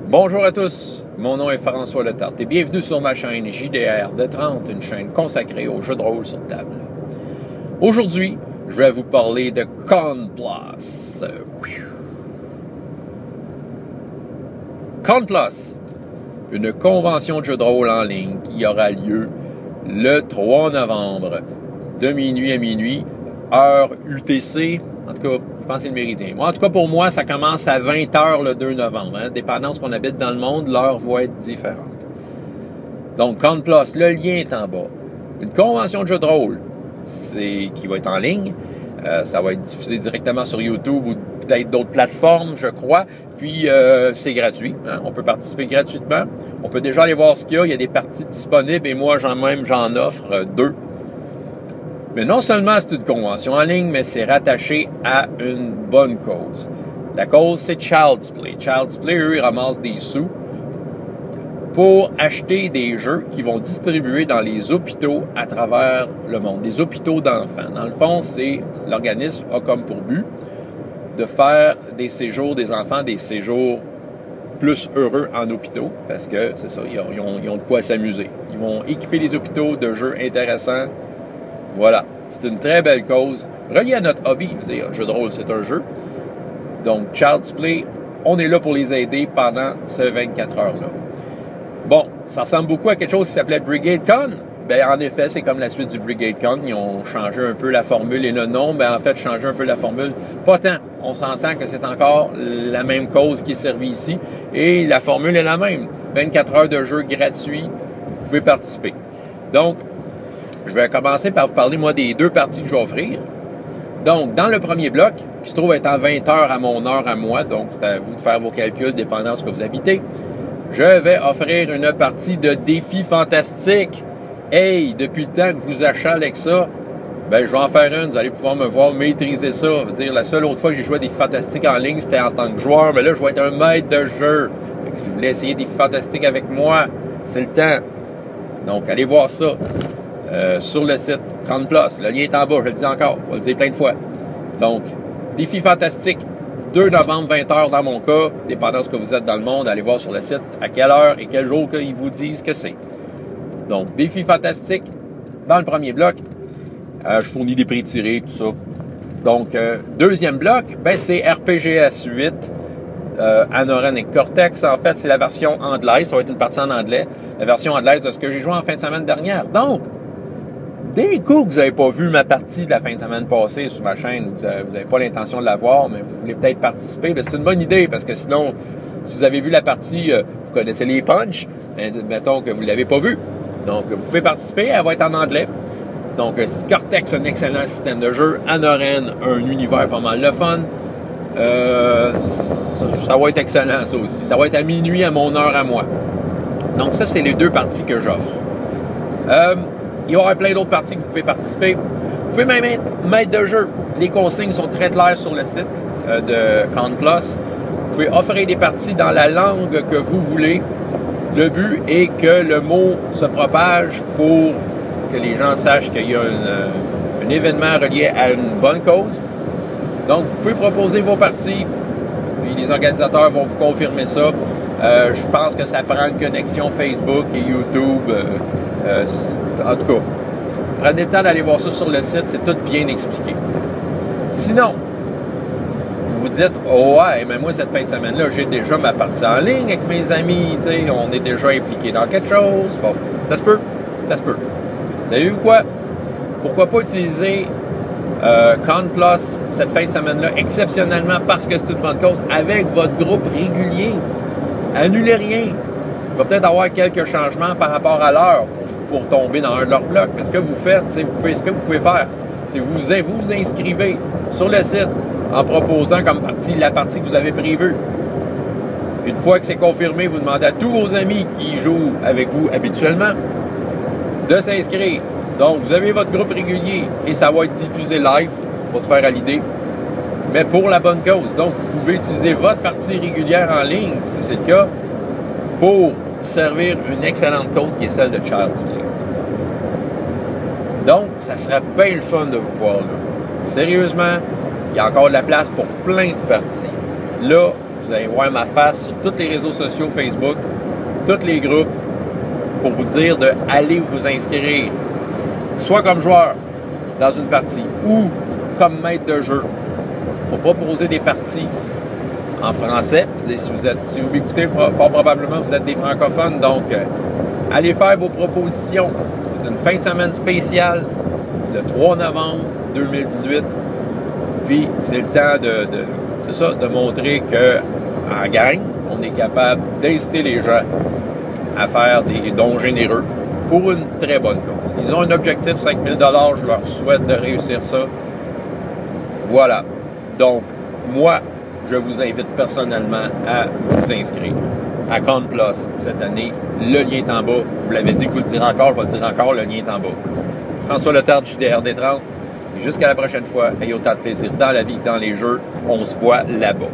Bonjour à tous, mon nom est François Letarte et bienvenue sur ma chaîne JDR de 30, une chaîne consacrée aux jeux de rôle sur table. Aujourd'hui, je vais vous parler de Con+. Con+, une convention de jeux de rôle en ligne qui aura lieu le 3 novembre de minuit à minuit, heure UTC, en tout cas, je pense que c'est le méridien. Moi, en tout cas, pour moi, ça commence à 20h le 2 novembre. Hein. Dépendant de ce qu'on habite dans le monde, l'heure va être différente. Donc, Con+, le lien est en bas. Une convention de jeux de rôle, qui va être en ligne. Ça va être diffusé directement sur YouTube ou peut-être d'autres plateformes, je crois. Puis, c'est gratuit. Hein. On peut participer gratuitement. On peut déjà aller voir ce qu'il y a. Il y a des parties disponibles et moi, j'en offre 2. Mais non seulement c'est une convention en ligne, mais c'est rattaché à une bonne cause. La cause, c'est Child's Play. Child's Play, eux, ils ramassent des sous pour acheter des jeux qu'ils vont distribuer dans les hôpitaux à travers le monde. Des hôpitaux d'enfants. Dans le fond, l'organisme a comme pour but de faire des séjours des enfants, des séjours plus heureux en hôpitaux, parce que, c'est ça, ils ont de quoi s'amuser. Ils vont équiper les hôpitaux de jeux intéressants. Voilà, c'est une très belle cause. Relié à notre hobby, vous dire, jeu de rôle, c'est un jeu. Donc, Child's Play, on est là pour les aider pendant ces 24 heures-là. Bon, ça ressemble beaucoup à quelque chose qui s'appelait Brigade Con. Ben, en effet, c'est comme la suite du Brigade Con. Ils ont changé un peu la formule et le nom. Ben, en fait, changé un peu la formule. Pas tant. On s'entend que c'est encore la même cause qui est servie ici. Et la formule est la même. 24 heures de jeu gratuit. Vous pouvez participer. Donc, je vais commencer par vous parler, moi, des 2 parties que je vais offrir. Donc, dans le premier bloc, qui se trouve être à 20 heures à mon heure à moi, donc c'est à vous de faire vos calculs dépendant de ce que vous habitez, je vais offrir une partie de défi fantastique. Hey, depuis le temps que je vous achale avec ça, ben je vais en faire une, vous allez pouvoir me voir maîtriser ça. Je veux dire, la seule autre fois que j'ai joué à des fantastiques en ligne, c'était en tant que joueur, mais là, je vais être un maître de jeu. Fait que si vous voulez essayer des fantastiques avec moi, c'est le temps. Donc, allez voir ça. Sur le site Con+. Le lien est en bas, je le dis encore, je vais le dire plein de fois. Donc, défi fantastique, 2 novembre, 20h dans mon cas, dépendant de ce que vous êtes dans le monde, allez voir sur le site à quelle heure et quel jour qu'ils vous disent que c'est. Donc, défi fantastique, dans le premier bloc, je fournis des prix tirés, tout ça. Donc, deuxième bloc, ben c'est RPGS 8, Anoren et Cortex. En fait, c'est la version anglaise, ça va être une partie en anglais, la version anglaise de ce que j'ai joué en fin de semaine dernière. Donc, des coups que vous n'avez pas vu ma partie de la fin de semaine passée sur ma chaîne, vous n'avez pas l'intention de la voir, mais vous voulez peut-être participer, bien, c'est une bonne idée, parce que sinon, si vous avez vu la partie, vous connaissez les punchs, mais mettons que vous ne l'avez pas vu. Donc, vous pouvez participer, elle va être en anglais. Donc, Cortex, un excellent système de jeu. Anoren, un univers pas mal le fun. Ça va être excellent, ça aussi. Ça va être à minuit à mon heure à moi. Donc, ça, c'est les 2 parties que j'offre. Il y aura plein d'autres parties que vous pouvez participer. Vous pouvez même être maître de jeu. Les consignes sont très claires sur le site de Con+. Vous pouvez offrir des parties dans la langue que vous voulez. Le but est que le mot se propage pour que les gens sachent qu'il y a un événement relié à une bonne cause. Donc, vous pouvez proposer vos parties, puis les organisateurs vont vous confirmer ça. Je pense que ça prend une connexion Facebook et YouTube. En tout cas, prenez le temps d'aller voir ça sur le site, c'est tout bien expliqué. Sinon, vous vous dites, oh ouais, mais moi, cette fin de semaine-là, j'ai déjà ma partie en ligne avec mes amis, tu sais, on est déjà impliqué dans quelque chose. Bon, ça se peut, ça se peut. Savez-vous quoi? Pourquoi pas utiliser Con+ cette fin de semaine-là, exceptionnellement, parce que c'est une bonne cause, avec votre groupe régulier. Annulez rien. Il va peut-être avoir quelques changements par rapport à l'heure pour tomber dans un de leurs blocs. Mais ce que vous faites, ce que vous pouvez faire, c'est vous vous inscrivez sur le site en proposant comme partie la partie que vous avez prévue. Puis une fois que c'est confirmé, vous demandez à tous vos amis qui jouent avec vous habituellement de s'inscrire. Donc, vous avez votre groupe régulier et ça va être diffusé live. Il faut se faire à l'idée. Mais pour la bonne cause. Donc, vous pouvez utiliser votre partie régulière en ligne, si c'est le cas, pour servir une excellente cause qui est celle de Child's Play. Donc, ça serait bien le fun de vous voir là. Sérieusement, il y a encore de la place pour plein de parties. Là, Vous allez voir ma face sur tous les réseaux sociaux, Facebook, tous les groupes, pour vous dire d'aller vous inscrire, soit comme joueur dans une partie ou comme maître de jeu, pour proposer des parties en français. Si vous m'écoutez, fort probablement, vous êtes des francophones, donc allez faire vos propositions. C'est une fin de semaine spéciale, le 3 novembre 2018. Puis, c'est le temps de montrer qu'en gang, on est capable d'inciter les gens à faire des dons généreux pour une très bonne cause. Ils ont un objectif, 5 000 $, je leur souhaite de réussir ça. Voilà. Donc, moi, je vous invite personnellement à vous inscrire à Compte Plus cette année. Le lien est en bas. Je vous l'avais dit, je vous le dirai encore, je vais le dire encore, le lien est en bas. François Letard, JDR D30. Et jusqu'à la prochaine fois, ayez autant de plaisir dans la vie que dans les jeux. On se voit là-bas.